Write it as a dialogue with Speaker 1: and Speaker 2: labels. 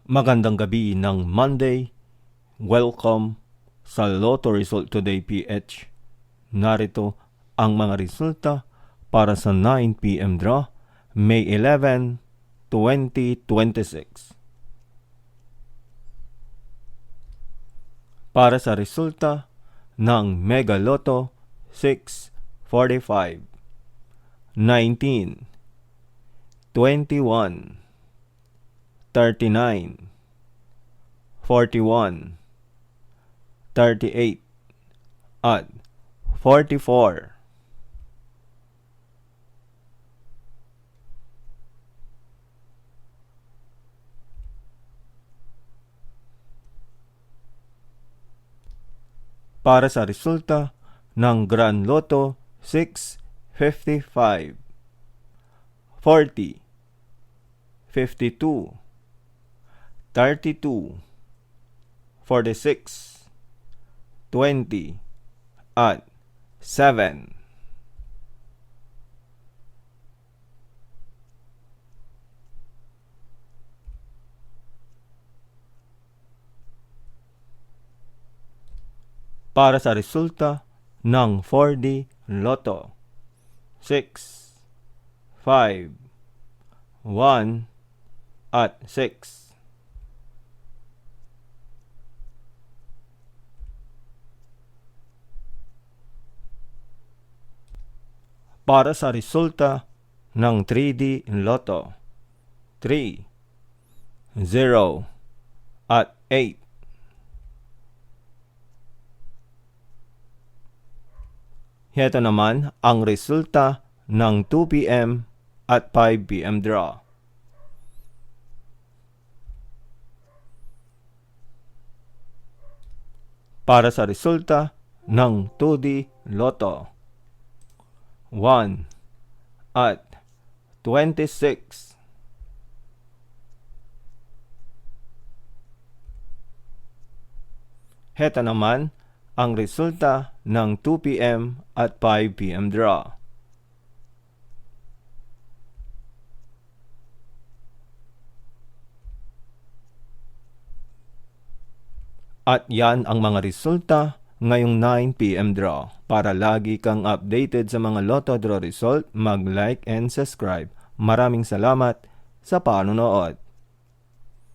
Speaker 1: Magandang gabi ng Monday. Welcome sa Lotto Result Today PH. Narito ang mga resulta para sa 9 p.m. draw, May 11, 2026. Para sa resulta ng Mega Lotto 645, 19, 21, 39, 41, 38, at 44. Para sa resulta ng Grand Lotto 655, 40, 52, 32, 46, 20, at 7. Para sa resulta ng 4D Lotto 6, 5, 1, at 6. Para sa resulta ng 3D Lotto 3, 0, at 8. Heto naman ang resulta ng 2 p.m. at 5 p.m. draw. Para sa resulta ng 2D Lotto 1 at 26. Heto naman ang resulta ng 2 p.m. at 5 p.m. draw. At yan ang mga resulta ngayong 9 p.m. draw. Para lagi kang updated sa mga Lotto draw result, mag-like and subscribe. Maraming salamat sa panonood.